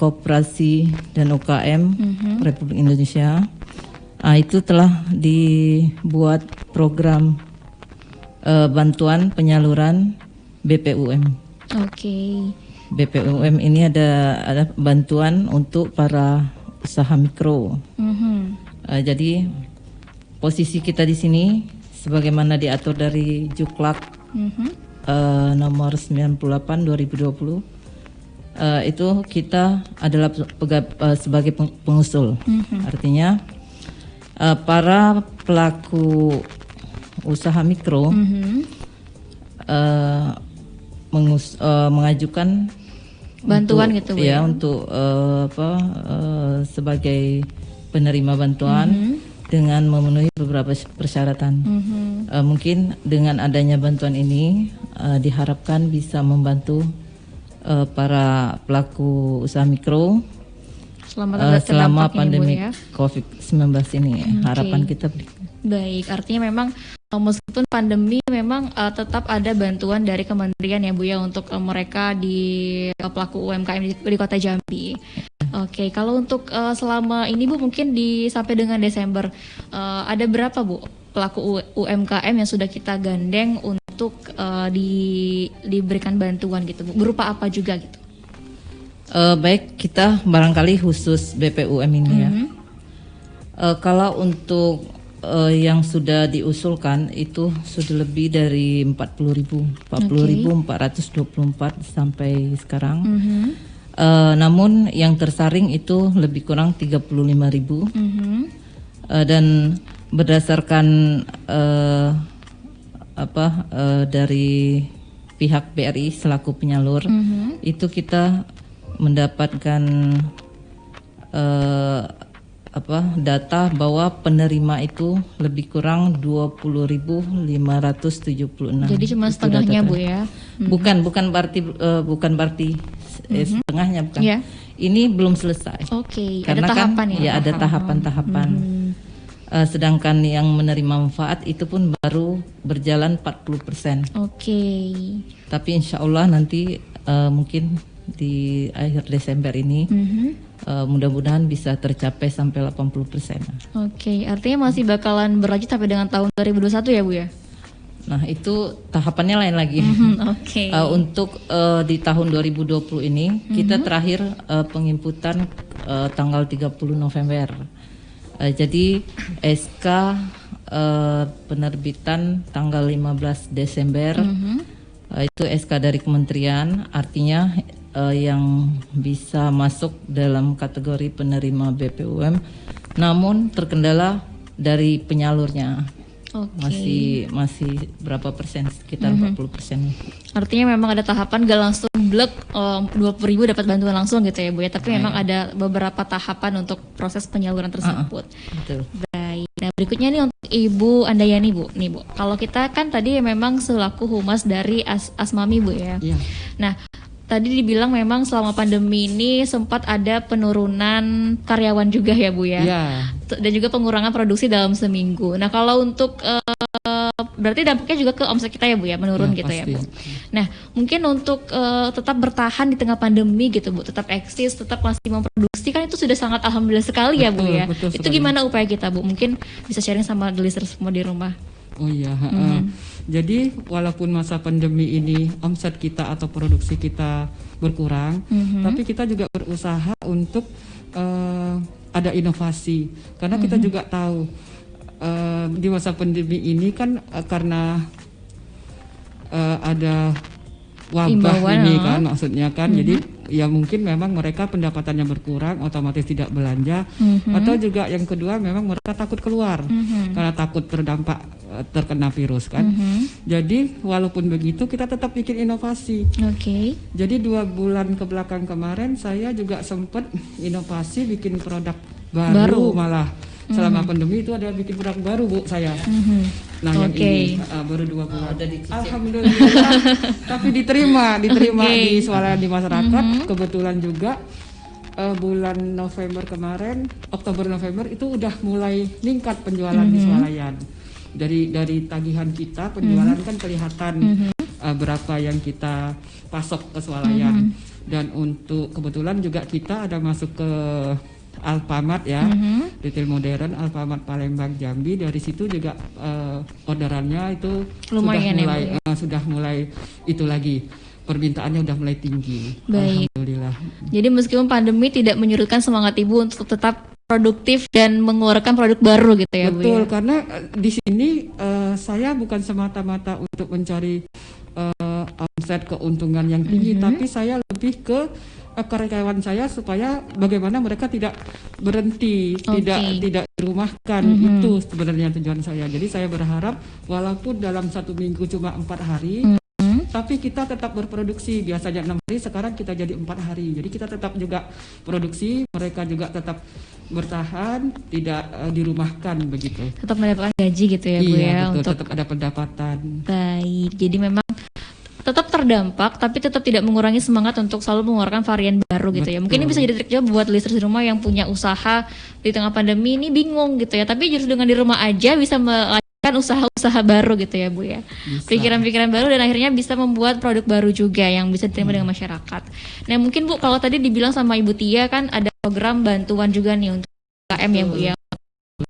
Koperasi dan UKM Republik Indonesia, itu telah dibuat program bantuan penyaluran BPUM. Oke. BPUM ini ada bantuan untuk para usaha mikro. Jadi posisi kita di sini sebagaimana diatur dari Juklak nomor 98 2020, itu kita adalah sebagai pengusul. Artinya para pelaku usaha mikro mengajukan bantuan untuk, gitu Bu, ya, untuk sebagai penerima bantuan dengan memenuhi beberapa persyaratan. Mungkin dengan adanya bantuan ini diharapkan bisa membantu para pelaku usaha mikro selama pandemi COVID-19 ini. Harapan kita baik, artinya memang meskipun pandemi memang tetap ada bantuan dari kementerian ya Bu ya untuk mereka di pelaku UMKM di Kota Jambi. Oke, kalau untuk selama ini Bu mungkin sampai dengan Desember ada berapa Bu pelaku UMKM yang sudah kita gandeng untuk diberikan bantuan gitu Bu? Berupa apa juga gitu? Baik, kita barangkali khusus BPUM ini ya. Kalau untuk yang sudah diusulkan itu sudah lebih dari 40.424 sampai sekarang. Namun yang tersaring itu lebih kurang 35.000. Dan berdasarkan dari pihak BRI selaku penyalur, itu kita mendapatkan data bahwa penerima itu lebih kurang 20.576. Jadi cuma setengahnya Bu ya? Bukan berarti setengahnya, bukan. Yeah. Ini belum selesai. Oke. Karena ada tahapan kan, ya ada tahapan-tahapan. Sedangkan yang menerima manfaat itu pun baru berjalan 40%. Oke. Tapi insya Allah nanti mungkin di akhir Desember ini mudah-mudahan bisa tercapai sampai 80%. Oke, artinya masih bakalan berlanjut sampai dengan tahun 2021 ya Bu ya? Nah itu tahapannya lain lagi. Oke. Untuk di tahun 2020 ini kita terakhir penginputan tanggal 30 November. Jadi SK penerbitan tanggal 15 Desember. Itu SK dari kementerian, artinya yang bisa masuk dalam kategori penerima BPUM, namun terkendala dari penyalurnya. Masih berapa persen, sekitar 40%. Artinya memang ada tahapan, gak langsung blek 20.000 dapat bantuan langsung gitu ya Bu ya, tapi memang ada beberapa tahapan untuk proses penyaluran tersebut. Betul. Baik. Nah berikutnya nih untuk Ibu Andayani Bu, nih Bu. Kalau kita kan tadi memang selaku humas dari Asmami Bu ya. Iya. Nah tadi dibilang memang selama pandemi ini sempat ada penurunan karyawan juga ya Bu ya. Iya. Dan juga pengurangan produksi dalam seminggu. Nah kalau untuk berarti dampaknya juga ke omset kita ya Bu ya, menurun ya, gitu pasti. Ya Bu. Nah mungkin untuk tetap bertahan di tengah pandemi gitu Bu, tetap eksis, tetap masih memproduksi, kan itu sudah sangat alhamdulillah sekali ya Bu ya. Itu gimana upaya kita Bu? Mungkin bisa sharing sama listeners semua di rumah. Oh iya, jadi walaupun masa pandemi ini omset kita atau produksi kita berkurang, tapi kita juga berusaha untuk ada inovasi, karena kita juga tahu di masa pandemi ini kan karena ada wabah ini kan, maksudnya kan, jadi ya mungkin memang mereka pendapatannya berkurang, otomatis tidak belanja, atau juga yang kedua memang mereka takut keluar karena takut terkena virus kan. Jadi walaupun begitu kita tetap bikin inovasi. Jadi 2 bulan ke belakang kemarin saya juga sempat inovasi bikin produk baru. Malah selama pandemi itu ada bikin produk baru Bu saya. Nah yang ini baru 2 bulan. Alhamdulillah. Tapi diterima di swalayan di masyarakat. Kebetulan juga bulan November kemarin, Oktober November itu udah mulai meningkat penjualan di swalayan. Dari tagihan kita penjualan kan kelihatan berapa yang kita pasok ke swalayan. Dan untuk kebetulan juga kita ada masuk ke Alfamart ya, retail modern Alfamart Palembang Jambi. Dari situ juga orderannya itu lumayan sudah mulai itu lagi, permintaannya udah mulai tinggi. Baik. Alhamdulillah. Jadi meskipun pandemi tidak menyurutkan semangat Ibu untuk tetap produktif dan mengeluarkan produk baru gitu ya, Betul, Bu ya? karena di sini saya bukan semata-mata untuk mencari omset keuntungan yang tinggi, tapi saya lebih ke karyawan saya supaya bagaimana mereka tidak berhenti, tidak dirumahkan. Itu sebenarnya tujuan saya. Jadi saya berharap walaupun dalam 1 minggu cuma 4 hari, tapi kita tetap berproduksi. Biasanya 6 hari, sekarang kita jadi 4 hari. Jadi kita tetap juga produksi, mereka juga tetap bertahan, tidak dirumahkan begitu. Tetap mendapatkan gaji gitu ya, Bu ya? Betul, untuk tetap ada pendapatan. Baik, jadi memang tetap terdampak tapi tetap tidak mengurangi semangat untuk selalu mengeluarkan varian baru gitu ya. Mungkin ini bisa jadi trik juga buat listeners di rumah yang punya usaha di tengah pandemi ini bingung gitu ya, tapi justru dengan di rumah aja bisa melakukan usaha-usaha baru gitu ya, Bu ya. Pikiran-pikiran baru dan akhirnya bisa membuat produk baru juga yang bisa diterima dengan masyarakat. Nah mungkin Bu, kalau tadi dibilang sama Ibu Tia kan ada program bantuan juga nih untuk UMKM ya, Bu ya.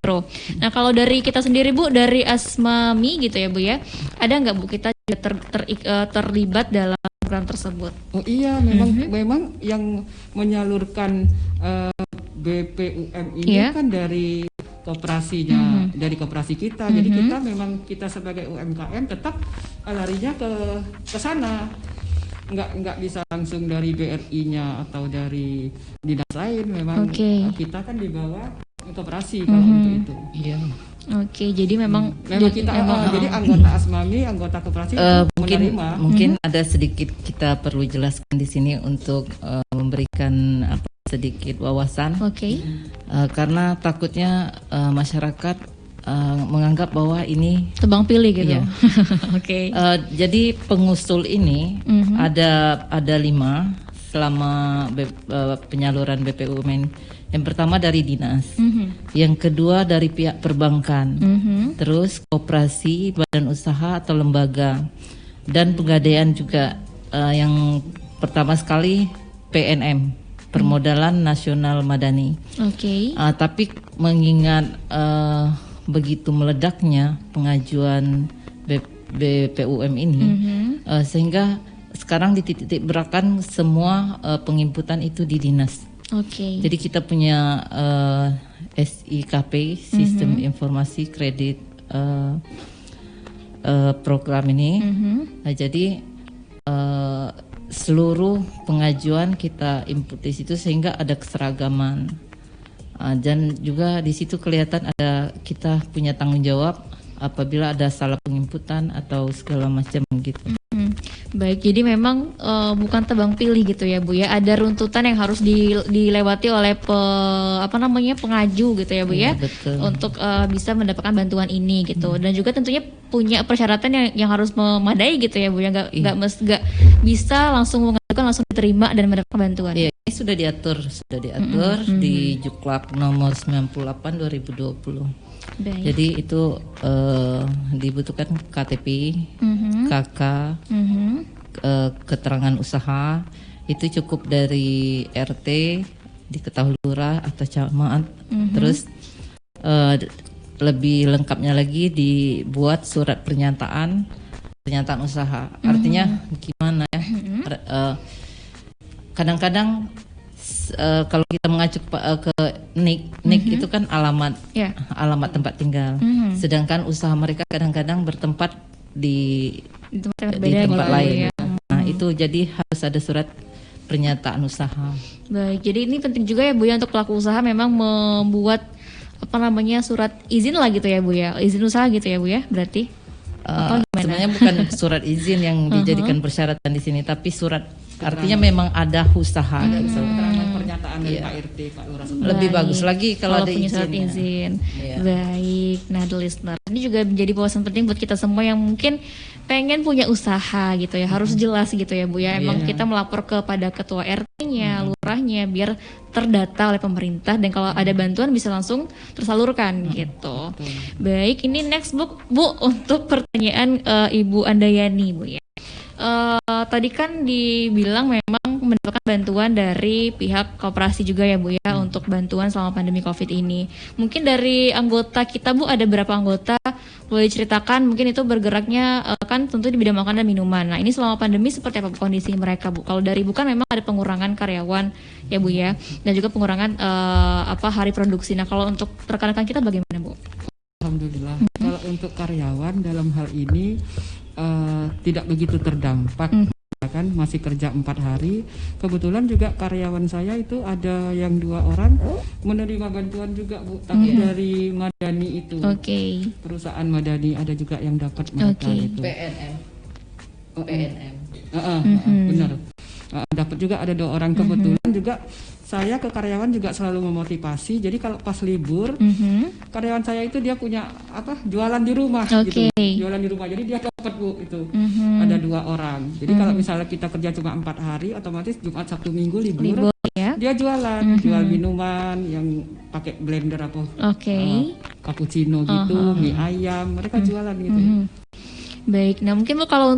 Pro. Nah kalau dari kita sendiri Bu, dari Asmami gitu ya Bu ya, ada nggak Bu kita terlibat dalam program tersebut? Oh iya, memang yang menyalurkan BPUM ini kan dari kooperasinya, dari kooperasi kita. Jadi kita sebagai UMKM tetap larinya ke sana. Nggak bisa langsung dari BRI-nya atau dari dinas lain. Memang kita kan di bawah kooperasi kalau untuk itu. Iya. Oke, jadi memang kita jadi anggota Asmami, anggota koperasi menerima. Mungkin ada sedikit kita perlu jelaskan di sini untuk memberikan sedikit wawasan. Karena takutnya masyarakat menganggap bahwa ini tebang pilih gitu. Iya. Jadi pengusul ini ada 5 selama penyaluran BPUMN. Yang pertama dari dinas, yang kedua dari pihak perbankan, terus koperasi, badan usaha atau lembaga, dan pegadaian juga. Yang pertama sekali PNM, Permodalan Nasional Madani. Tapi mengingat begitu meledaknya pengajuan BPUM ini, sehingga sekarang dititik beratkan semua penginputan itu di dinas. Jadi kita punya SIKP, Sistem Informasi Kredit program ini. Jadi seluruh pengajuan kita input di situ sehingga ada keseragaman. Dan juga di situ kelihatan ada kita punya tanggung jawab apabila ada salah penginputan atau segala macam gitu. Baik, jadi memang bukan tebang pilih gitu ya Bu ya. Ada runtutan yang harus dilewati oleh pengaju gitu ya Bu ya. Betul. Untuk bisa mendapatkan bantuan ini gitu. Dan juga tentunya punya persyaratan yang harus memadai gitu ya Bu ya. Nggak bisa langsung mengajukan langsung diterima dan mendapatkan bantuan. Iya, ini sudah diatur di Juklap nomor 98 2020. Jadi itu dibutuhkan KTP, KK, keterangan usaha, itu cukup dari RT, diketahui lurah atau camat. Terus lebih lengkapnya lagi dibuat surat pernyataan usaha. Artinya gimana ya? Kadang-kadang kalau kita mengacu ke NIK itu kan alamat tempat tinggal. Sedangkan usaha mereka kadang-kadang bertempat di tempat lain. Nah, itu jadi harus ada surat pernyataan usaha. Baik, jadi ini penting juga ya Bu ya untuk pelaku usaha memang membuat surat izin lah gitu ya Bu ya. Izin usaha gitu ya Bu ya, berarti. Sebenarnya bukan surat izin yang dijadikan persyaratan di sini, tapi surat artinya memang ada usaha. Keterangan pernyataan dari Pak RT, Pak Lurah. Lebih bagus lagi kalau ada punya surat izin. Baik, nah the listener, ini juga menjadi bahasan penting buat kita semua yang mungkin pengen punya usaha gitu ya. Harus jelas gitu ya Bu ya. Emang kita melapor kepada ketua RT-nya, lurahnya biar terdata oleh pemerintah, dan kalau ada bantuan bisa langsung tersalurkan gitu. Baik, ini next Bu untuk pertanyaan Ibu Andayani Bu ya. Tadi kan dibilang memang mendapatkan bantuan dari pihak koperasi juga ya Bu ya untuk bantuan selama pandemi COVID ini. Mungkin dari anggota kita Bu, ada berapa anggota? Boleh ceritakan mungkin itu bergeraknya kan tentu di bidang makanan dan minuman. Nah ini selama pandemi seperti apa Bu, kondisi mereka Bu? Kalau dari Bu kan memang ada pengurangan karyawan ya Bu ya, dan juga pengurangan hari produksi. Nah kalau untuk rekan-rekan kita bagaimana Bu? Alhamdulillah. Kalau untuk karyawan dalam hal ini tidak begitu terdampak. Kan masih kerja 4 hari. Kebetulan juga karyawan saya itu ada yang 2 orang menerima bantuan juga Bu, tapi dari Madani itu. Perusahaan Madani ada juga yang dapat mereka itu. PNM. Benar. Dapat juga ada 2 orang. Kebetulan juga saya ke karyawan juga selalu memotivasi. Jadi kalau pas libur, karyawan saya itu dia punya jualan di rumah gitu. Jualan di rumah. Jadi dia dapat Bu itu. Ada 2 orang. Jadi kalau misalnya kita kerja cuma 4 hari, otomatis Jumat, Sabtu, Minggu libur ya? Dia jualan, jual minuman yang pakai blender cappuccino gitu, mie ayam, mereka jualan gitu. Baik. Nah, mungkin Bu kalau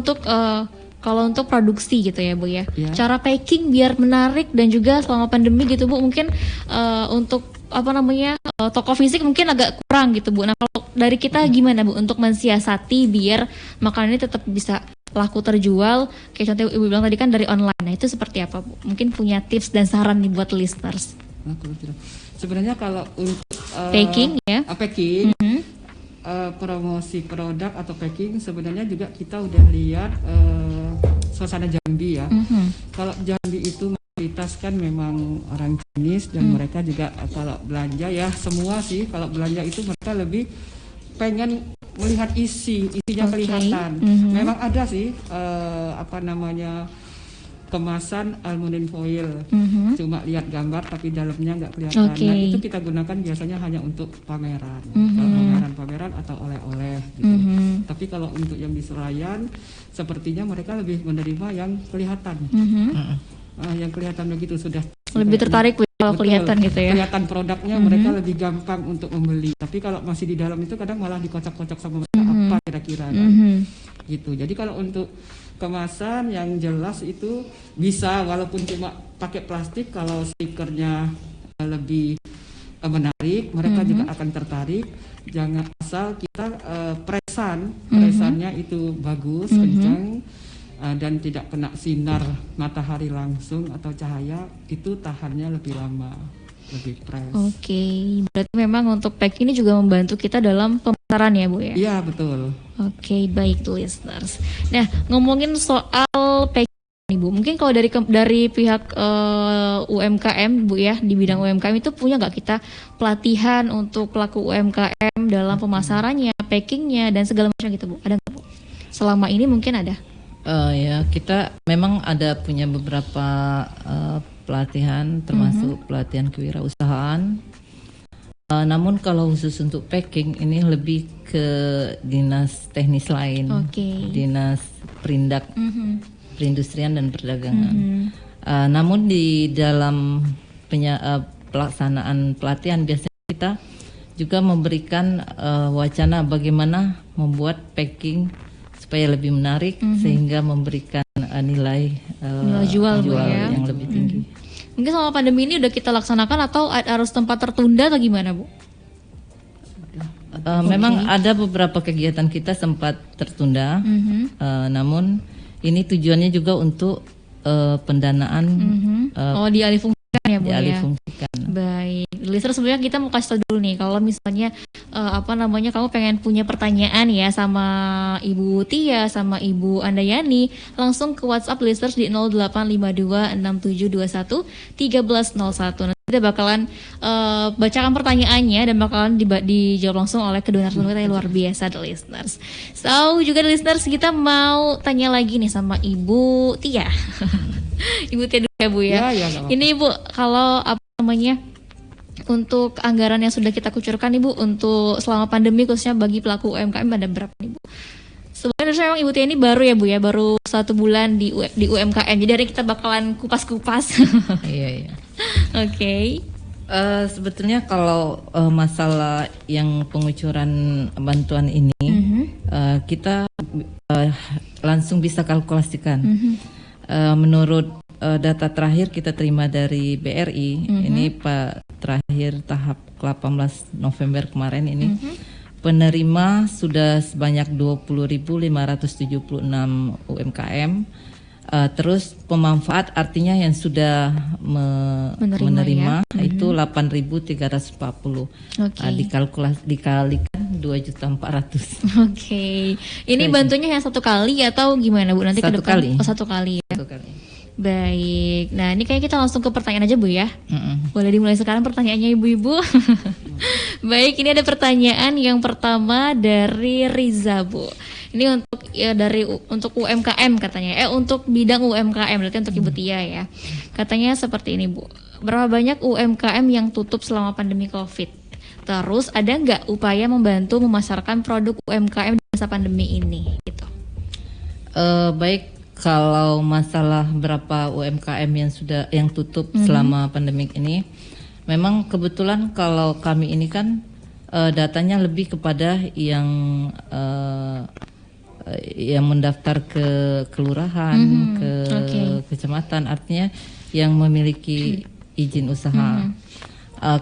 untuk produksi gitu ya Bu ya, cara packing biar menarik dan juga selama pandemi gitu Bu, mungkin untuk toko fisik mungkin agak kurang gitu Bu. Nah kalau dari kita gimana Bu untuk mensiasati biar makanan ini tetap bisa laku terjual, kayak contoh Ibu bilang tadi kan dari online. Nah itu seperti apa Bu? Mungkin punya tips dan saran nih buat listeners. Sebenarnya kalau untuk packing ya, promosi produk atau packing sebenarnya juga kita udah lihat suasana Jambi ya. Kalau Jambi itu mayoritas kan memang orang Chinese dan mereka juga kalau belanja ya semua sih kalau belanja itu mereka lebih pengen melihat isinya kelihatan. Memang ada sih kemasan aluminium foil, cuma lihat gambar tapi dalamnya nggak kelihatan. Nah itu kita gunakan biasanya hanya untuk pameran, pameran atau oleh-oleh gitu. Tapi kalau untuk yang di Senayan, sepertinya mereka lebih menerima yang kelihatan, yang kelihatan begitu sudah. Lebih tertarik kalau kelihatan gitu ya. Kelihatan produknya mereka lebih gampang untuk membeli. Tapi kalau masih di dalam itu kadang malah dikocok-kocok sama mereka apa kira-kira gitu. Jadi kalau untuk kemasan yang jelas itu bisa walaupun cuma pakai plastik, kalau stikernya lebih menarik mereka juga akan tertarik. Jangan asal kita presannya itu bagus, kencang dan tidak kena sinar matahari langsung atau cahaya, itu tahannya lebih lama, lebih fresh. Berarti memang untuk pack ini juga membantu kita dalam pemasaran ya Bu ya? Iya betul. Baik listeners. Nah ngomongin soal pack nih Bu, mungkin kalau dari pihak UMKM Bu ya, di bidang UMKM itu punya nggak kita pelatihan untuk pelaku UMKM dalam pemasarannya, packingnya dan segala macam gitu Bu? Ada nggak Bu? Selama ini mungkin ada? Ya kita memang ada punya beberapa pelatihan termasuk pelatihan kewirausahaan. Namun kalau khusus untuk packing ini lebih ke dinas teknis lain, dinas perindak, perindustrian dan perdagangan. Namun di dalam pelaksanaan pelatihan biasanya kita juga memberikan wacana bagaimana membuat packing supaya lebih menarik sehingga memberikan nilai jual ya, yang lebih tinggi. Mungkin selama pandemi ini udah kita laksanakan atau harus tempat tertunda atau gimana Bu? Memang ada beberapa kegiatan kita sempat tertunda, namun ini tujuannya juga untuk pendanaan. Dialihfungsikan ya Bu dialihfungsikan. Baik, listener sebenarnya kita mau kasih tahu dulu nih kalau misalnya kamu pengen punya pertanyaan ya sama Ibu Tia sama Ibu Andayani, langsung ke WhatsApp listeners di 085267211301. Nanti kita bakalan bacakan pertanyaannya dan bakalan dijawab langsung oleh kedua narasumber kita yang luar biasa the listeners. So juga the listeners kita mau tanya lagi nih sama Ibu Tia. Ibu Tia dulu ya Bu ya. Ini Ibu kalau untuk anggaran yang sudah kita kucurkan Ibu untuk selama pandemi khususnya bagi pelaku UMKM ada berapa nih Bu? Sebenarnya memang Ibu Tia ini baru ya Bu ya, baru 1 bulan di UMKM. Jadi hari kita bakalan kupas-kupas. Iya. Sebetulnya kalau masalah yang pengucuran bantuan ini kita langsung bisa kalkulasikan. Menurut data terakhir kita terima dari BRI, ini terakhir tahap 18 November kemarin ini, penerima sudah sebanyak 20.576 UMKM. Terus pemanfaat artinya yang sudah menerima ya? Itu 8.340. Dikalikan 2.400.000. Oke. Ini bantunya yang satu kali atau gimana Bu? Nanti satu ke depan kali. Satu kali ya. Satu kali. Baik. Nah, ini kayak kita langsung ke pertanyaan aja Bu ya. Boleh dimulai sekarang pertanyaannya Ibu-ibu. Baik, ini ada pertanyaan yang pertama dari Riza Bu. Ini untuk UMKM katanya. Untuk bidang UMKM, berarti untuk Ibu Tia ya. Katanya seperti ini Bu. Berapa banyak UMKM yang tutup selama pandemi Covid? Terus ada nggak upaya membantu memasarkan produk UMKM di masa pandemi ini? Gitu. Baik, kalau masalah berapa UMKM yang tutup selama pandemik ini, memang kebetulan kalau kami ini kan datanya lebih kepada yang mendaftar ke kelurahan, ke kecamatan, artinya yang memiliki izin usaha.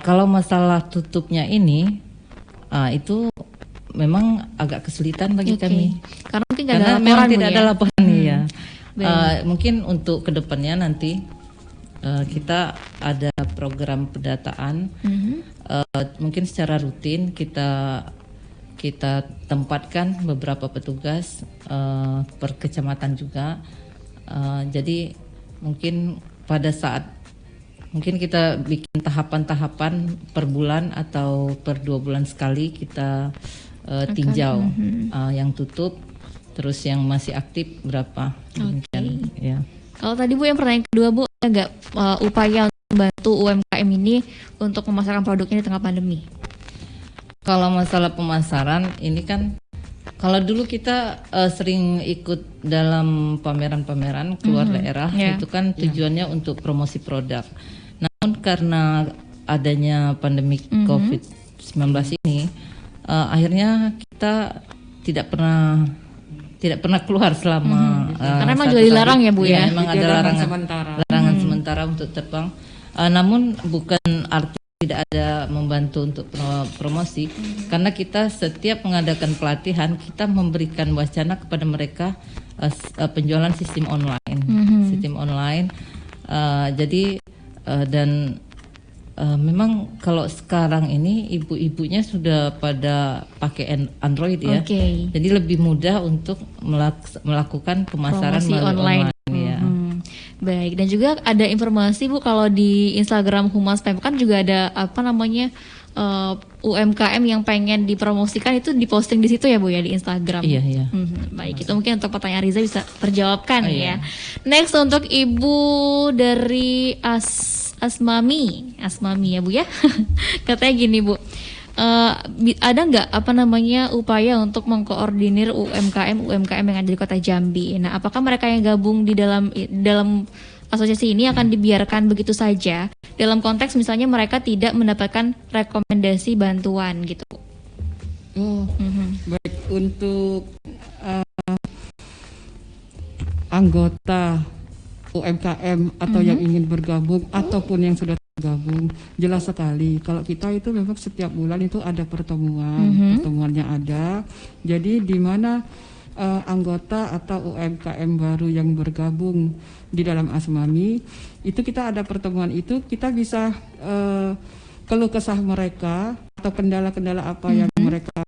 Kalau masalah tutupnya ini, itu memang agak kesulitan bagi kami. Karena memang tidak ada laporan ya. Mungkin untuk kedepannya nanti kita ada program pendataan. Mungkin secara rutin kita tempatkan beberapa petugas per kecamatan juga. Jadi mungkin pada saat mungkin kita bikin tahapan-tahapan per bulan atau per 2 bulan sekali kita tinjau yang tutup, terus yang masih aktif berapa. Ya. Kalau tadi Bu yang pertanyaan kedua Bu, ada nggak upaya untuk membantu UMKM ini untuk memasarkan produknya di tengah pandemi? Kalau masalah pemasaran ini kan, kalau dulu kita sering ikut dalam pameran-pameran keluar daerah, itu kan tujuannya untuk promosi produk. Namun karena adanya pandemi COVID-19 ini, akhirnya kita tidak pernah keluar selama karena memang juga dilarang ya Bu ya. Memang ada larangan sementara untuk terbang. Namun bukan arti tidak ada membantu untuk promosi, karena kita setiap mengadakan pelatihan kita memberikan wacana kepada mereka penjualan sistem online. Jadi dan memang kalau sekarang ini ibu-ibunya sudah pada pakai Android ya, jadi lebih mudah untuk melakukan pemasaran melalui online ya. Baik, dan juga ada informasi Bu, kalau di Instagram Humas Pemkot kan juga ada UMKM yang pengen dipromosikan, itu diposting di situ ya Bu ya, di Instagram. Iya. Baik, itu mungkin untuk pertanyaan Riza bisa terjawabkan ya. Next untuk Ibu dari Asmami ya Bu ya. Katanya gini Bu, ada nggak upaya untuk mengkoordinir UMKM yang ada di Kota Jambi? Nah, apakah mereka yang gabung di dalam asosiasi ini akan dibiarkan begitu saja dalam konteks misalnya mereka tidak mendapatkan rekomendasi bantuan gitu? Baik, untuk anggota UMKM atau yang ingin bergabung ataupun yang sudah tergabung, jelas sekali kalau kita itu memang setiap bulan itu ada pertemuannya ada. Jadi di mana anggota atau UMKM baru yang bergabung di dalam Asmami itu kita ada pertemuan, itu kita bisa keluh kesah mereka atau kendala-kendala apa yang mereka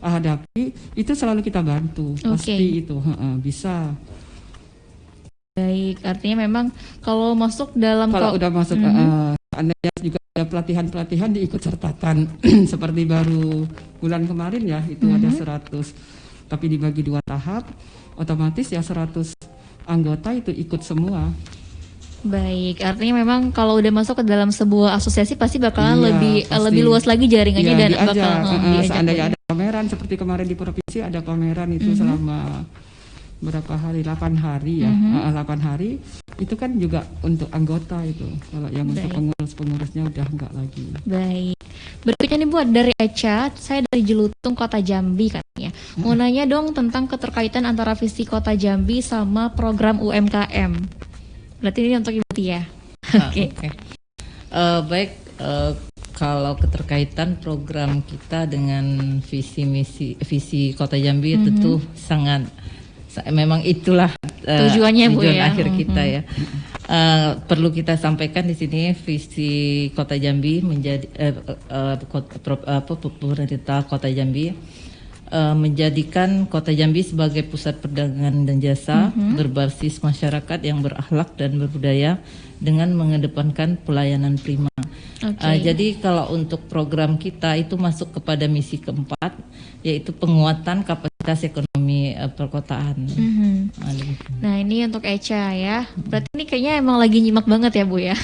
hadapi, itu selalu kita bantu. Pasti itu bisa. Baik, artinya memang kalau masuk dalam udah masuk seandainya juga ada pelatihan diikut sertakan seperti baru bulan kemarin ya, itu ada 100 tapi dibagi 2 tahap, otomatis ya 100 anggota itu ikut semua. Baik, artinya memang kalau udah masuk ke dalam sebuah asosiasi pasti bakalan lebih luas lagi jaringannya dan bakal diajak. Seandainya ada pameran seperti kemarin di provinsi ada pameran itu selama berapa hari, 8 hari ya, 8 hari itu kan juga untuk anggota itu. Kalau yang untuk pengurusnya udah enggak lagi. Baik, berikutnya nih buat dari Eca, saya dari Jelutung Kota Jambi katanya. Mau nanya dong tentang keterkaitan antara visi Kota Jambi sama program UMKM. Berarti ini untuk Ibu Tia. Oke. Baik, kalau keterkaitan program kita dengan visi Kota Jambi tentu sangat, memang itulah tujuannya Bu tujuan ya. akhir kita ya. Perlu kita sampaikan di sini visi Kota Jambi menjadi pemerintah Kota Jambi menjadikan Kota Jambi sebagai pusat perdagangan dan jasa berbasis masyarakat yang berakhlak dan berbudaya dengan mengedepankan pelayanan prima. Jadi kalau untuk program kita itu masuk kepada misi keempat, yaitu penguatan kapasitas ekonomi perkotaan. Nah ini untuk Echa ya, berarti ini kayaknya emang lagi nyimak banget ya Bu ya.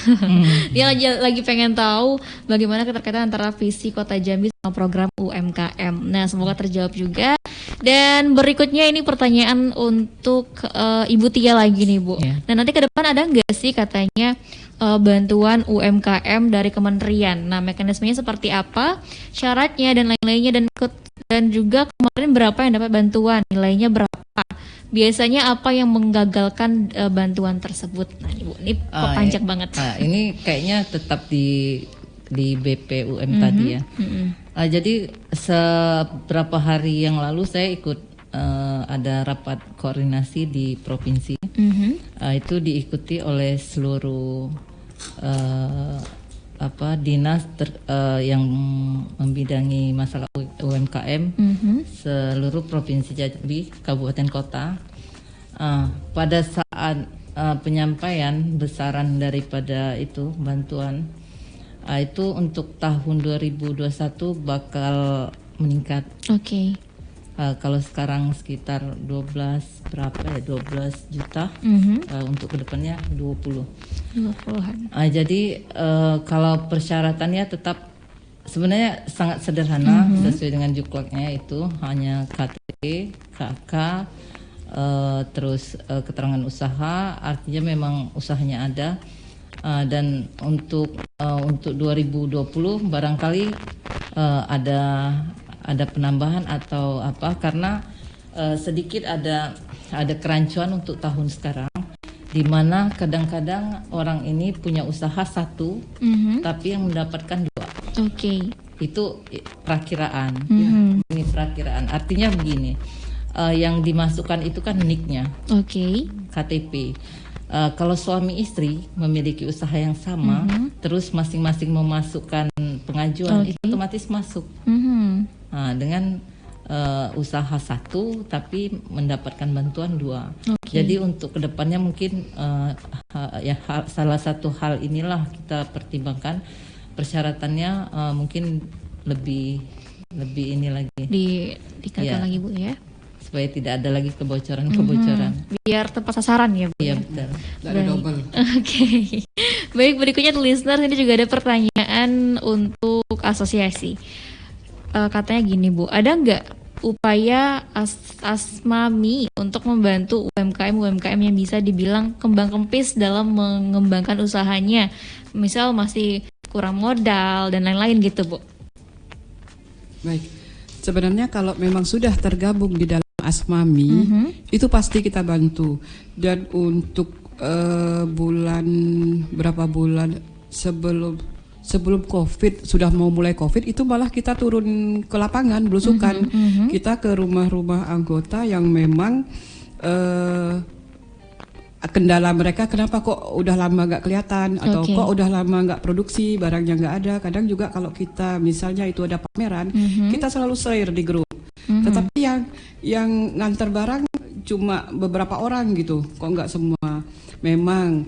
Dia lagi pengen tahu bagaimana keterkaitan antara visi Kota Jambi sama program UMKM. Nah semoga terjawab juga. Dan berikutnya ini pertanyaan untuk Ibu Tia lagi nih Bu. Nah nanti ke depan ada nggak sih katanya bantuan UMKM dari kementerian? Nah mekanismenya seperti apa, syaratnya dan lain-lainnya, dan juga kemarin berapa yang dapat bantuan, nilainya berapa, biasanya apa yang menggagalkan bantuan tersebut? Nah Ibu, ini panjang banget. Ini kayaknya tetap di BPUM tadi ya. Jadi seberapa hari yang lalu saya ikut ada rapat koordinasi di provinsi. Itu diikuti oleh seluruh dinas yang membidangi masalah UMKM seluruh provinsi Jambi, kabupaten kota. Pada saat penyampaian besaran daripada itu bantuan, itu untuk tahun 2021 bakal meningkat. Kalau sekarang sekitar 12 juta, untuk kedepannya 20-an. Jadi kalau persyaratannya tetap sebenarnya sangat sederhana, sesuai dengan juklaknya, itu hanya KTP, KK, terus keterangan usaha, artinya memang usahanya ada. Dan untuk 2020 barangkali ada penambahan atau apa, karena sedikit ada kerancuan untuk tahun sekarang, di mana kadang-kadang orang ini punya usaha satu, tapi yang mendapatkan dua. Itu perakiraan. Ini perakiraan. Artinya begini, yang dimasukkan itu kan NIK-nya, KTP. Kalau suami istri memiliki usaha yang sama, terus masing-masing memasukkan pengajuan, itu otomatis masuk. Dengan usaha satu tapi mendapatkan bantuan dua. Jadi untuk kedepannya mungkin salah satu hal inilah kita pertimbangkan, persyaratannya mungkin lebih ini lagi dikatakan lagi Bu ya, supaya tidak ada lagi kebocoran. Biar tepat sasaran ya Bu. Iya betul. Ada double. Baik, berikutnya listener, ini juga ada pertanyaan untuk asosiasi. Katanya gini Bu, ada nggak upaya Asmami untuk membantu UMKM yang bisa dibilang kembang kempis dalam mengembangkan usahanya, misal masih kurang modal dan lain-lain gitu Bu? Baik, sebenarnya kalau memang sudah tergabung di dalam Asmami, itu pasti kita bantu. Dan untuk berapa bulan sebelum COVID, sudah mau mulai COVID, itu malah kita turun ke lapangan, belusukan. Kita ke rumah-rumah anggota yang memang kendala mereka, kenapa kok udah lama nggak kelihatan, atau kok udah lama nggak produksi, barangnya nggak ada. Kadang juga kalau kita misalnya itu ada pameran, kita selalu share di grup. Tetapi yang nganter barang cuma beberapa orang gitu, kok nggak semua. Memang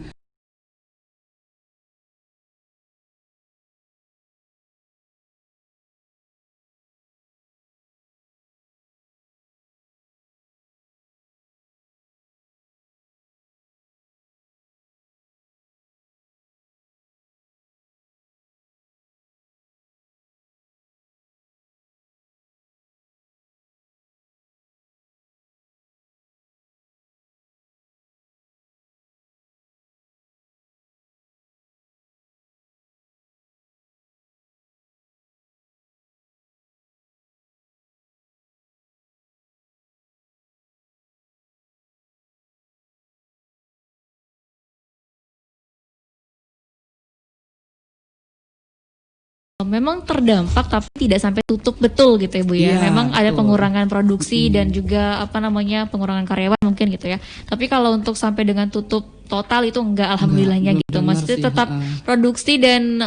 memang terdampak tapi tidak sampai tutup betul gitu ya Bu ya. Memang ada pengurangan produksi dan juga pengurangan karyawan mungkin gitu ya. Tapi kalau untuk sampai dengan tutup total itu enggak, alhamdulillahnya gitu. Maksudnya tetap produksi dan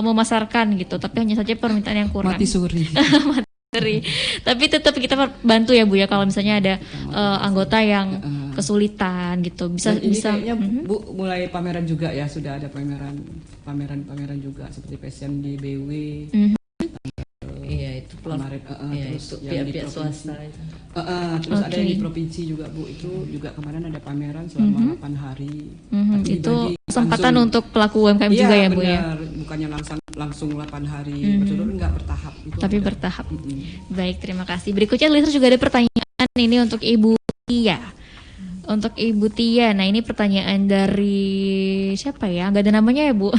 memasarkan gitu. Tapi hanya saja permintaan yang kurang. Mati suri. Tapi tetap kita bantu ya Bu ya kalau misalnya ada anggota yang kesulitan gitu. Bisa. Kayaknya Bu mulai pameran juga ya, sudah ada pameran juga seperti fashion di BW. Iya itu kemarin. Terus itu pihak swasta itu. Terus ada yang di provinsi juga Bu, itu juga kemarin ada pameran selama 8 hari. Itu kesempatan untuk pelaku UMKM juga ya Bu ya. Bukannya langsung 8 hari berturut, enggak bertahap itu. Tapi bertahap. Baik, terima kasih. Berikutnya listener juga ada pertanyaan ini untuk Ibu Tia. Untuk Ibu Tia, nah ini pertanyaan dari siapa ya? Nggak ada namanya ya Bu.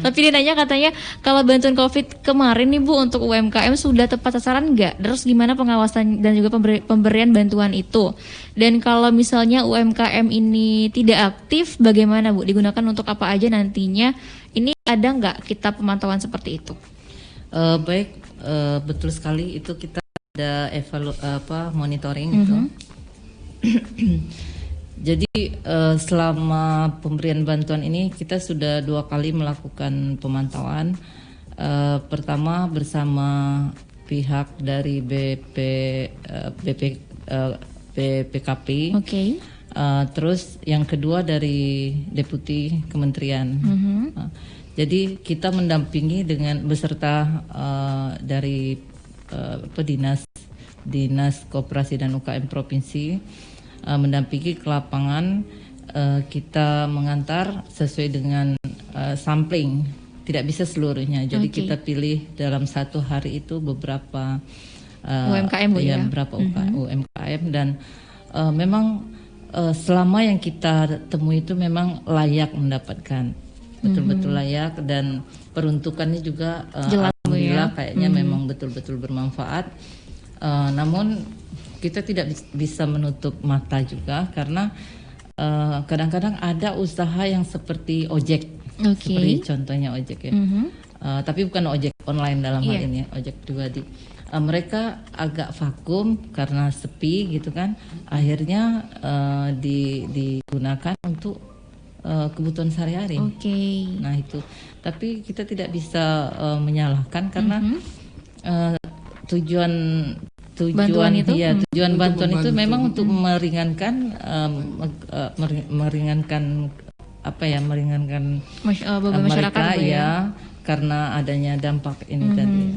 Tapi dia nanya katanya, kalau bantuan COVID kemarin nih Bu untuk UMKM sudah tepat sasaran nggak? Terus gimana pengawasan dan juga pemberian bantuan itu? Dan kalau misalnya UMKM ini tidak aktif, bagaimana Bu? Digunakan untuk apa aja nantinya? Ini ada nggak kita pemantauan seperti itu? Baik, betul sekali itu kita ada monitoring itu. Jadi selama pemberian bantuan ini kita sudah 2 kali melakukan pemantauan. Pertama bersama pihak dari BPKP. Terus yang kedua dari Deputi Kementerian. Jadi kita mendampingi dengan beserta dari Dinas Koperasi dan UKM Provinsi. Mendampingi ke lapangan, kita mengantar sesuai dengan sampling, tidak bisa seluruhnya. Jadi kita pilih dalam 1 hari itu beberapa UMKM beberapa UMKM dan memang selama yang kita temui itu memang layak mendapatkan, betul-betul layak, dan peruntukannya juga alhamdulillah kayaknya memang betul-betul bermanfaat. Namun kita tidak bisa menutup mata juga karena kadang-kadang ada usaha yang seperti ojek, seperti contohnya ojek ya. Tapi bukan ojek online dalam hal ini, ojek pribadi. Mereka agak vakum karena sepi gitu kan. Akhirnya digunakan untuk kebutuhan sehari-hari. Nah itu. Tapi kita tidak bisa menyalahkan karena tujuan bantuan itu memang untuk meringankan beban masyarakat mereka ya, karena adanya dampak ini tadi.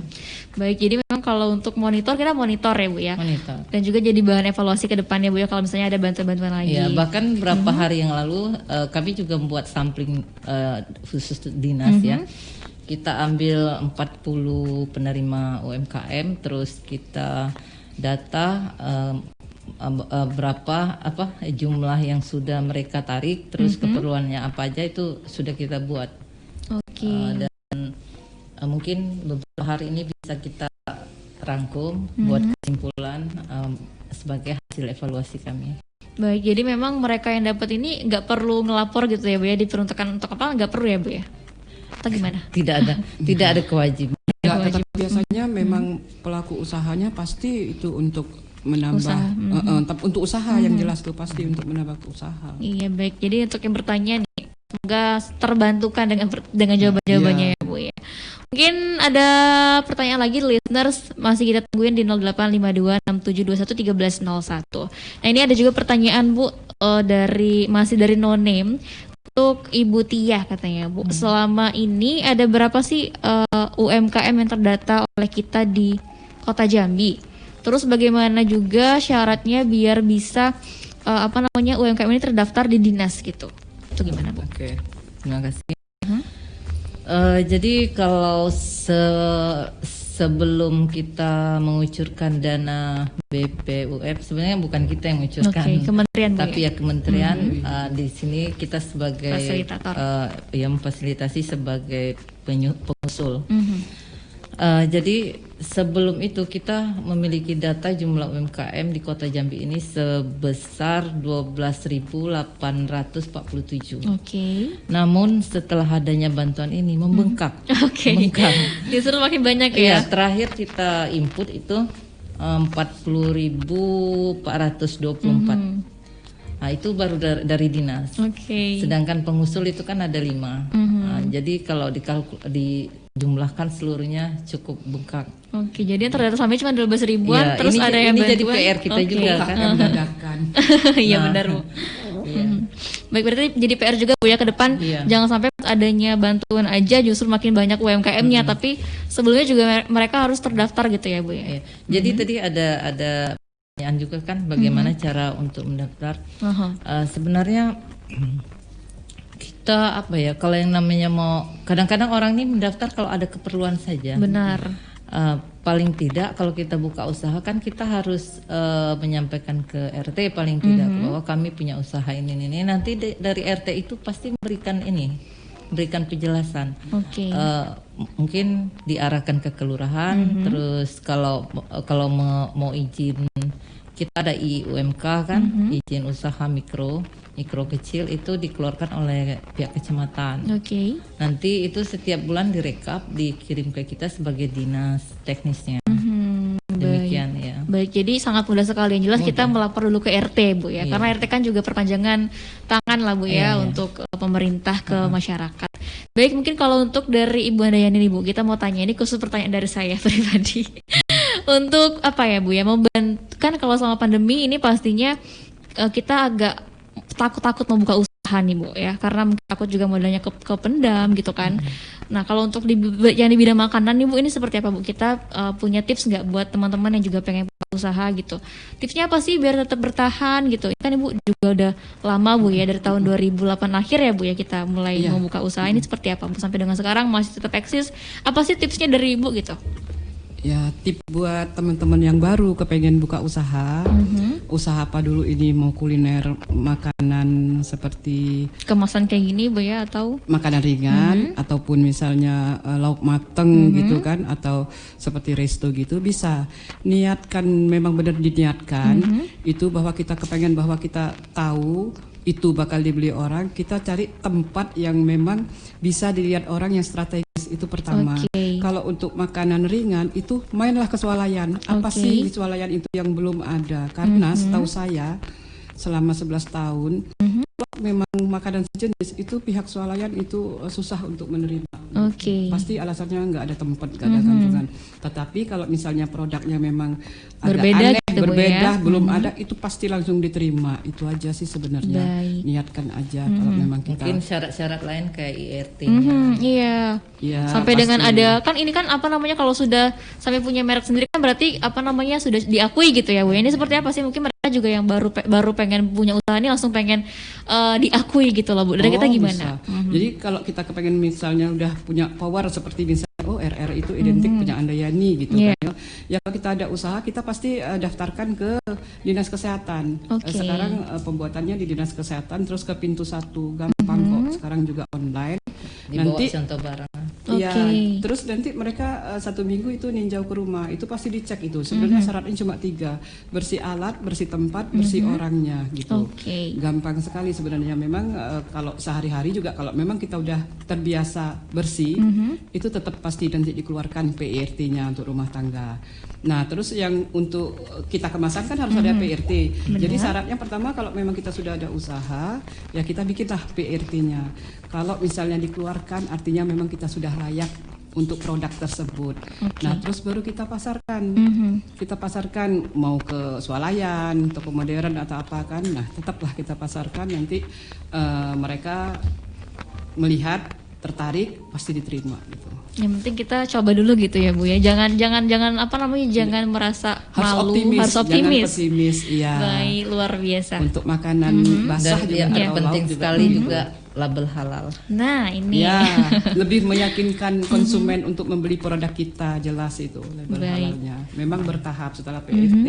Baik, jadi memang kalau untuk kita monitor ya Bu ya. Monitor. Dan juga jadi bahan evaluasi ke depannya Bu ya kalau misalnya ada bantuan-bantuan lagi. Ya, bahkan beberapa hari yang lalu kami juga membuat sampling khusus dinas ya. Kita ambil 40 penerima UMKM, terus kita data berapa jumlah yang sudah mereka tarik, terus keperluannya apa aja itu sudah kita buat. Dan mungkin beberapa hari ini bisa kita rangkum buat kesimpulan sebagai hasil evaluasi kami. Baik, jadi memang mereka yang dapat ini nggak perlu ngelapor gitu ya Bu ya, diperuntukkan untuk apa, nggak perlu ya Bu ya? Atau gimana? Tidak ada kewajiban. Tetapi biasanya memang pelaku usahanya pasti itu untuk menambah untuk usaha yang jelas tuh pasti untuk menambah usaha. Iya, baik. Jadi untuk yang bertanya nih, semoga terbantukan dengan jawaban-jawabannya ya Bu ya. Mungkin ada pertanyaan lagi listeners, masih kita tungguin di 085267211301. Nah, ini ada juga pertanyaan Bu masih dari no name. Untuk Ibu Tia katanya Bu, selama ini ada berapa sih UMKM yang terdata oleh kita di Kota Jambi? Terus bagaimana juga syaratnya biar bisa UMKM ini terdaftar di dinas gitu? Itu gimana Bu? Oke, terima kasih. Jadi kalau sebelum kita mengucurkan dana BPUM, sebenarnya bukan kita yang mengucurkan, kementerian, tapi ya kementerian. Di sini kita sebagai fasilitator, yang memfasilitasi sebagai pengusul. Jadi sebelum itu kita memiliki data jumlah UMKM di Kota Jambi ini sebesar 12.847. Namun setelah adanya bantuan ini membengkak. Membengkak. Justru makin banyak ya. Iya, terakhir kita input itu 40.424. Nah, itu baru dari dinas. Sedangkan pengusul itu kan ada 5. Nah, jadi kalau dijumlahkan seluruhnya cukup bengkak. Jadi yang terdata sampai cuma 12.000-an, ya, terus ada yang bantuan. Ini jadi PR kita juga kan. Iya benar Bu. Baik, berarti jadi PR juga Bu ya ke depan. Jangan sampai adanya bantuan aja justru makin banyak UMKM-nya, tapi sebelumnya juga mereka harus terdaftar gitu ya Bu ya. Jadi tadi ada pertanyaan juga kan bagaimana cara untuk mendaftar. Sebenarnya kita kalau yang namanya kadang-kadang orang ini mendaftar kalau ada keperluan saja. Benar. Paling tidak kalau kita buka usaha kan kita harus menyampaikan ke RT paling tidak bahwa kami punya usaha ini. Nanti dari RT itu pasti memberikan penjelasan. Mungkin diarahkan ke kelurahan. Terus kalau mau izin, kita ada IUMK kan, izin usaha mikro kecil itu dikeluarkan oleh pihak kecamatan. Nanti itu setiap bulan direkap, dikirim ke kita sebagai dinas teknisnya. Demikian ya. Baik, jadi sangat mudah sekali. Yang jelas kita melapor dulu ke RT Bu ya, karena RT kan juga perpanjangan tangan lah Bu ya untuk pemerintah ke masyarakat. Baik, mungkin kalau untuk dari Ibu Handayani nih Bu, kita mau tanya, ini khusus pertanyaan dari saya pribadi. Untuk apa ya Bu ya, membantu kan kalau selama pandemi ini pastinya kita agak takut membuka usaha nih Bu ya, karena mungkin takut juga modalnya kependam gitu kan. Nah kalau untuk yang di bidang makanan nih Bu, ini seperti apa Bu? Kita punya tips nggak buat teman-teman yang juga pengen buka usaha gitu? Tipsnya apa sih biar tetap bertahan gitu? Kan Ibu juga udah lama Bu ya, dari tahun 2008 akhir ya Bu ya kita mulai membuka usaha. Ini seperti apa Bu? Sampai dengan sekarang masih tetap eksis. Apa sih tipsnya dari Ibu gitu? Ya, tip buat teman-teman yang baru kepengen buka usaha, usaha apa dulu ini, mau kuliner, makanan seperti kemasan kayak gini Bu ya, atau makanan ringan, ataupun misalnya lauk mateng gitu kan, atau seperti resto gitu, bisa niatkan, memang benar diniatkan itu bahwa kita kepengen, bahwa kita tahu itu bakal dibeli orang, kita cari tempat yang memang bisa dilihat orang yang strategis. Itu pertama. Kalau untuk makanan ringan itu mainlah ke swalayan. Apa sih di swalayan itu yang belum ada? Karena setahu saya selama 11 tahun memang makanan sejenis itu pihak swalayan itu susah untuk menerima. Pasti alasannya nggak ada tempat, nggak ada kandungan. Tetapi kalau misalnya produknya memang berbeda, agak aneh, berbeda, belum ada, itu pasti langsung diterima. Itu aja sih sebenarnya. Niatkan aja kalau memang kita. Mungkin syarat-syarat lain kayak IRT-nya. Sampai pasti. Dengan ada kan ini kan apa namanya, kalau sudah sampai punya merek sendiri kan berarti apa namanya sudah diakui gitu ya Bu. Ini seperti apa sih? Mungkin mereka juga yang baru pengen punya usaha ini langsung pengen diakui gitu loh Bu. Dari kita gimana? Jadi kalau kita kepengen misalnya udah punya power seperti misalnya RR itu identik punya Handayani gitu kan. Ya kalau kita ada usaha kita pasti daftarkan ke Dinas Kesehatan. Sekarang pembuatannya di Dinas Kesehatan, terus ke pintu 1, gampang kok. Sekarang juga online. Nanti contoh barang. Terus nanti mereka 1 minggu itu ninjau ke rumah, itu pasti dicek itu. Sebenarnya syaratnya cuma 3, bersih alat, bersih tempat, bersih orangnya gitu. Gampang sekali sebenarnya. Memang kalau sehari-hari juga kalau memang kita udah terbiasa bersih, itu tetap pasti nanti dikeluarkan PIRT-nya untuk rumah tangga. Nah terus yang untuk kita kemasan kan harus ada PIRT. Jadi syaratnya pertama kalau memang kita sudah ada usaha, ya kita bikinlah PIRT-nya. Kalau misalnya dikeluarkan artinya memang kita sudah layak untuk produk tersebut. Nah terus baru kita pasarkan. Kita pasarkan mau ke swalayan, toko modern atau apa kan. Nah tetaplah kita pasarkan, nanti mereka melihat, tertarik, pasti diterima gitu. Yang penting kita coba dulu gitu ya Bu ya. Jangan apa namanya, jangan merasa malu, harus optimis. Jangan pesimis, iya. Baik, luar biasa. Untuk makanan basah juga yang penting sekali juga label halal. Nah, ini lebih meyakinkan konsumen untuk membeli produk kita, jelas itu label halalnya. Memang bertahap, setelah PFT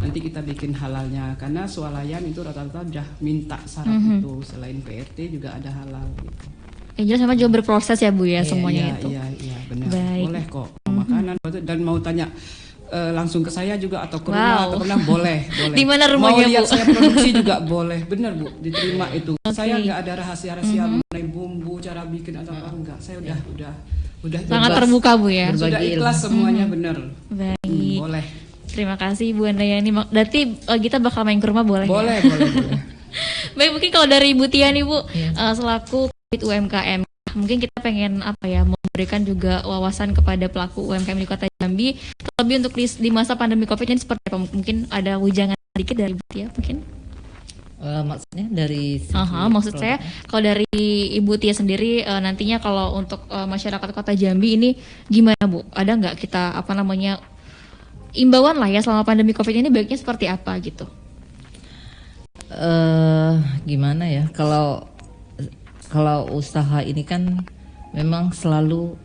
nanti kita bikin halalnya, karena swalayan itu rata-rata udah minta syarat itu, selain PFT juga ada halal gitu. Jelas memang juga berproses ya Bu ya, semuanya itu. Iya benar. Baik. Boleh kok memakai dan mau tanya langsung ke saya juga atau ke rumah atau pernah boleh. Di mana rumahnya, mau lihat Bu? saya produksi juga boleh, benar Bu, diterima itu. Saya nggak ada rahasia-rahasia mengenai bumbu, cara bikin atau apa enggak. Saya udah sangat terbuka Bu ya. Sudah ikhlas semuanya benar. Baik. Boleh. Terima kasih Bu Andayani. Berarti kita bakal main ke rumah boleh? Boleh. Baik, mungkin kalau dari Ibu Tia nih Bu, selaku UMKM, mungkin kita pengen memberikan juga wawasan kepada pelaku UMKM di Kota Jambi, terlebih untuk di masa pandemi Covid ini seperti apa? Mungkin ada wejangan sedikit dari Ibu Tia mungkin? Maksudnya dari maksud saya kalau dari Ibu Tia sendiri nantinya kalau untuk masyarakat Kota Jambi ini gimana Bu? Ada nggak kita imbauan lah ya selama pandemi Covid ini baiknya seperti apa gitu? Gimana ya, kalau usaha ini kan memang selalu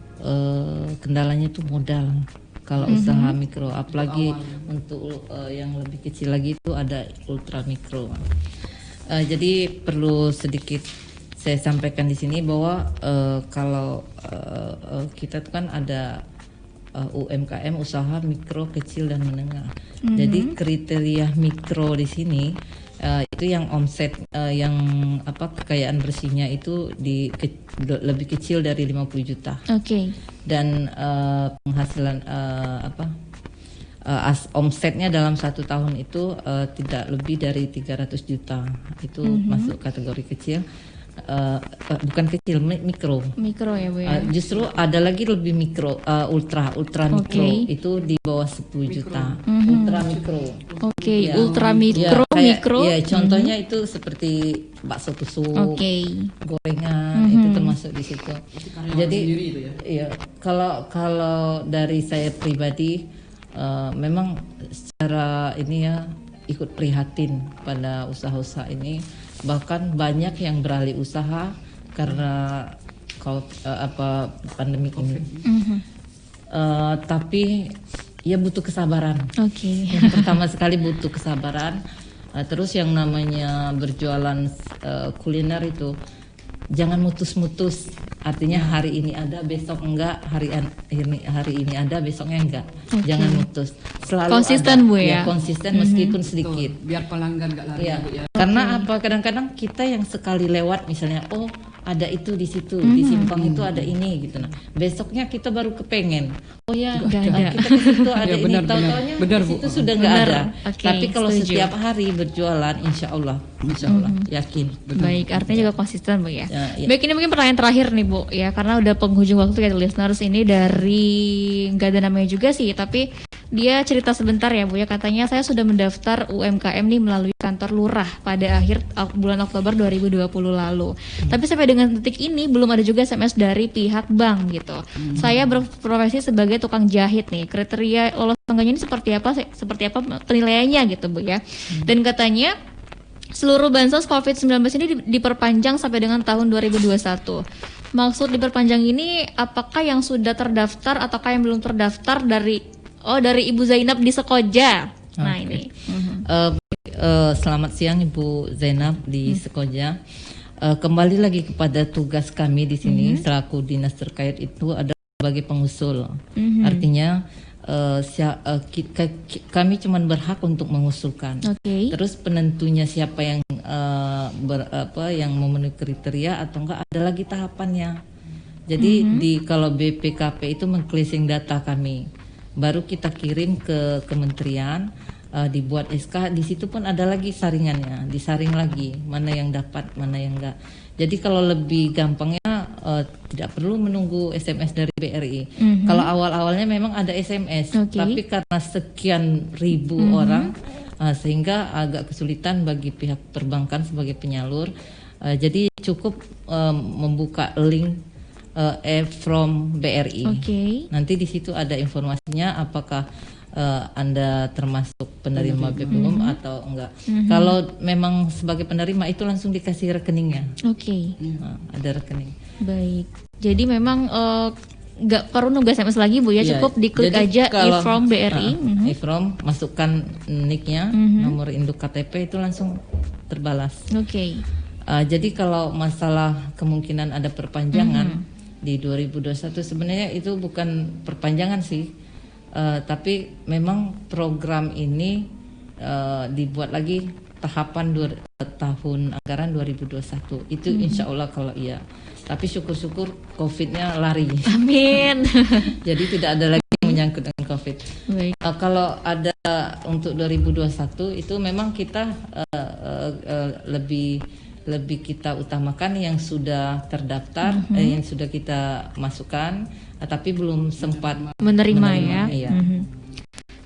kendalanya tuh modal. Kalau usaha mikro, apalagi untuk yang lebih kecil lagi itu ada ultra mikro. Jadi perlu sedikit saya sampaikan di sini bahwa kalau kita tuh kan ada UMKM, usaha mikro, kecil dan menengah. Jadi kriteria mikro di sini itu yang omset yang kekayaan bersihnya itu lebih kecil dari 50 juta. Dan penghasilan omsetnya dalam 1 tahun itu tidak lebih dari 300 juta. Itu masuk kategori kecil. Bukan kecil, mikro ya Bu ya. Justru ada lagi lebih mikro, ultra mikro itu di bawah 10 juta. Ultra mikro. Ultra mikro, mikro. Ya, contohnya itu seperti bakso tusuk, gorengan, itu termasuk di situ. Jadi iya, kalau dari saya pribadi memang secara ini ya ikut prihatin pada usaha-usaha ini. Bahkan banyak yang beralih usaha karena pandemi ini. Tapi ya butuh kesabaran. Yang pertama sekali butuh kesabaran. Terus yang namanya berjualan kuliner itu jangan mutus-mutus. Artinya hari ini ada, besok enggak, hari ini ada, besoknya enggak. Jangan mutus. Selalu konsisten ada. Bu ya. Konsisten meskipun sedikit. Biar pelanggan enggak lari Bu ya. Karena kadang-kadang kita yang sekali lewat misalnya, ada itu di situ, di Simpang itu ada ini gitu. Nah, besoknya kita baru kepengen. Kita ke situ ada ini. Tahu-taunya di situ sudah nggak ada. Tapi kalau setiap hari berjualan, insya Allah, yakin. Baik, artinya juga konsisten Bu ya. Baik, ini mungkin pertanyaan terakhir nih Bu ya, karena udah penghujung waktu ya listeners. Ini dari nggak ada namanya juga sih, tapi dia cerita sebentar ya Bu ya. Katanya saya sudah mendaftar UMKM nih melalui kantor lurah pada akhir bulan Oktober 2020 lalu. Tapi sampai dengan detik ini belum ada juga SMS dari pihak bank gitu. Saya berprofesi sebagai tukang jahit nih. Kriteria lolos enggaknya ini seperti apa penilaiannya gitu Bu ya. Dan katanya seluruh bansos COVID-19 ini diperpanjang sampai dengan tahun 2021. Maksud diperpanjang ini apakah yang sudah terdaftar ataukah yang belum terdaftar dari Ibu Zainab di Sekoja. Nah ini. Selamat siang Ibu Zainab di Sekoja. Kembali lagi kepada tugas kami di sini selaku dinas terkait itu adalah sebagai pengusul. Artinya kami cuma berhak untuk mengusulkan. Terus penentunya siapa yang yang memenuhi kriteria atau enggak, ada lagi tahapannya. Jadi kalau BPKP itu meng-cleansing data kami, baru kita kirim ke kementerian, dibuat SK, di situ pun ada lagi saringannya, disaring lagi mana yang dapat, mana yang enggak. Jadi kalau lebih gampangnya tidak perlu menunggu SMS dari BRI. Kalau awal-awalnya memang ada SMS, tapi karena sekian ribu orang sehingga agak kesulitan bagi pihak perbankan sebagai penyalur. Jadi cukup membuka link from BRI. Nanti di situ ada informasinya apakah Anda termasuk penerima BPUM atau enggak. Kalau memang sebagai penerima itu langsung dikasih rekeningnya. Ada rekening. Baik. Jadi memang nggak perlu nunggu SMS lagi Bu ya, cukup diklik aja e-from BRI. E-from, masukkan nicknya, nomor induk KTP itu langsung terbalas. Jadi kalau masalah kemungkinan ada perpanjangan di 2021 sebenarnya itu bukan perpanjangan sih. Tapi memang program ini dibuat lagi tahapan tahun anggaran 2021 itu insya Allah kalau iya. Tapi syukur-syukur COVID-nya lari. Amin. Jadi tidak ada lagi yang menyangkut dengan COVID. Kalau ada untuk 2021 itu memang kita lebih kita utamakan yang sudah terdaftar, yang sudah kita masukkan, tapi belum sempat menerima ya. Iya.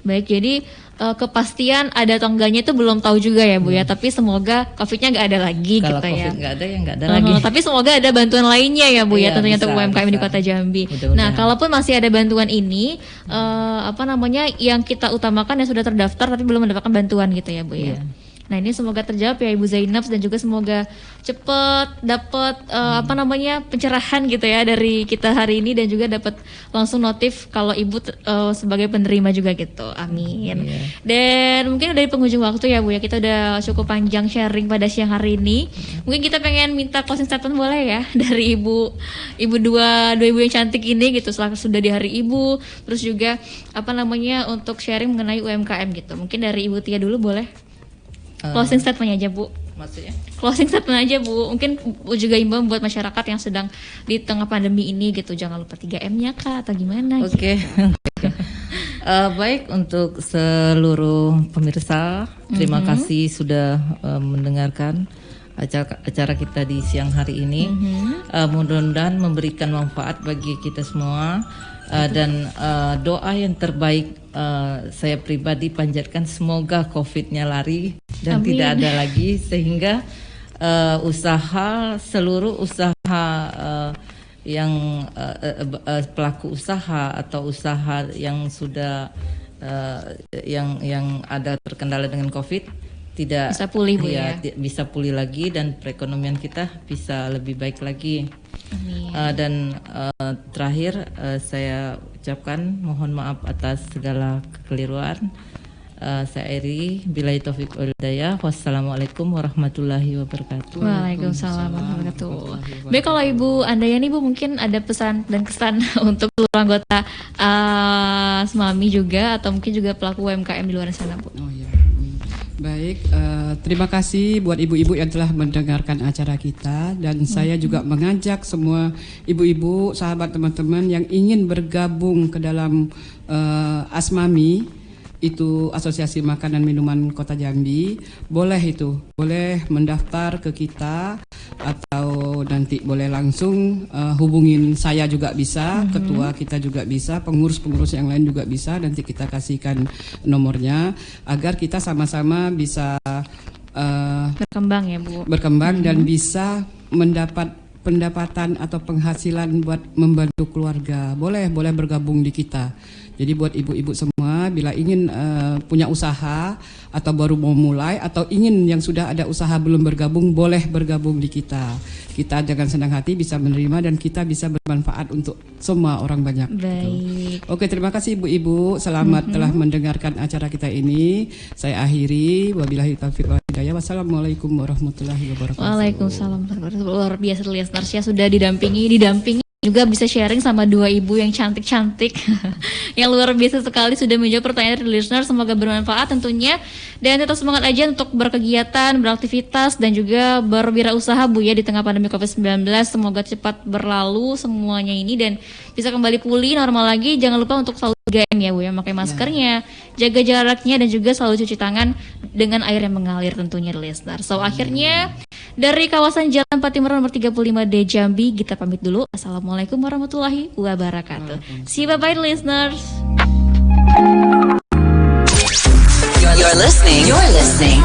Baik, jadi kepastian ada atau enggaknya itu belum tahu juga ya Bu ya, tapi semoga COVID-nya nggak ada lagi kalau gitu COVID ya. nggak ada ya nggak ada lagi. Tapi semoga ada bantuan lainnya ya Bu ya, tentunya bisa, untuk UMKM di Kota Jambi. Mudah-mudahan. Nah, kalaupun masih ada bantuan ini, yang kita utamakan yang sudah terdaftar tapi belum mendapatkan bantuan gitu ya Bu ya. Nah, ini semoga terjawab ya Ibu Zainab, dan juga semoga cepat dapat pencerahan gitu ya dari kita hari ini, dan juga dapat langsung notif kalau Ibu sebagai penerima juga gitu. Amin. Dan mungkin dari penghujung waktu ya Bu ya, kita udah cukup panjang sharing pada siang hari ini. Mungkin kita pengen minta closing statement boleh ya dari Ibu dua ibu yang cantik ini gitu, sudah di hari Ibu, terus juga untuk sharing mengenai UMKM gitu. Mungkin dari Ibu Tia dulu boleh? Closing statement aja Bu. Maksudnya? Closing statement aja Bu. Mungkin juga imbau buat masyarakat yang sedang di tengah pandemi ini gitu. Jangan lupa 3M-nya Kak atau gimana? Oke. Baik, untuk seluruh pemirsa, terima kasih sudah mendengarkan acara kita di siang hari ini. Mudah-mudahan memberikan manfaat bagi kita semua. Dan doa yang terbaik saya pribadi panjatkan semoga COVID-nya lari dan Amin. tidak ada lagi, sehingga seluruh usaha yang pelaku usaha atau usaha yang sudah yang ada terkendala dengan COVID tidak bisa pulih Bu ya. Bisa pulih lagi dan perekonomian kita bisa lebih baik lagi. Dan terakhir saya ucapkan mohon maaf atas segala kekeliruan. Saya Eri, billahi taufiq wal hidayah. Wassalamualaikum warahmatullahi wabarakatuh. Waalaikumsalam warahmatullahi wabarakatuh. Baik, kalau Ibu Andayani Bu mungkin ada pesan dan kesan untuk seluruh anggota Asmami juga, atau mungkin juga pelaku UMKM di luar sana Bu. Oh ya. Baik, terima kasih buat ibu-ibu yang telah mendengarkan acara kita, dan saya juga mengajak semua ibu-ibu, sahabat, teman-teman yang ingin bergabung ke dalam Asmami, itu Asosiasi Makanan Minuman Kota Jambi, boleh mendaftar ke kita, atau nanti boleh langsung hubungin saya juga bisa, ketua kita juga bisa, pengurus-pengurus yang lain juga bisa, nanti kita kasihkan nomornya agar kita sama-sama bisa berkembang ya Bu. Berkembang dan bisa mendapat pendapatan atau penghasilan buat membantu keluarga. Boleh bergabung di kita. Jadi buat ibu-ibu semua, bila ingin punya usaha atau baru mau mulai, atau ingin yang sudah ada usaha belum bergabung, boleh bergabung di kita. Kita dengan senang hati bisa menerima dan kita bisa bermanfaat untuk semua orang banyak. Baik. Oke, terima kasih ibu-ibu. Selamat telah mendengarkan acara kita ini. Saya akhiri. Wabillahi taufiq wal hidayah. Wassalamualaikum warahmatullahi wabarakatuh. Waalaikumsalam. Luar biasa listeners ya, sudah didampingi juga bisa sharing sama dua ibu yang cantik-cantik yang luar biasa sekali, sudah menjawab pertanyaan dari listener. Semoga bermanfaat tentunya, dan tetap semangat aja untuk berkegiatan, beraktivitas, dan juga berwirausaha Bu ya di tengah pandemi COVID-19. Semoga cepat berlalu semuanya ini dan bisa kembali pulih normal lagi. Jangan lupa untuk selalu 3M ya Bu ya, pakai maskernya, jaga jaraknya, dan juga selalu cuci tangan dengan air yang mengalir tentunya listener. So akhirnya dari kawasan Jalan Patimuran nomor 35D Jambi, kita pamit dulu. Assalamualaikum warahmatullahi wabarakatuh. See you, bye-bye listeners. You're listening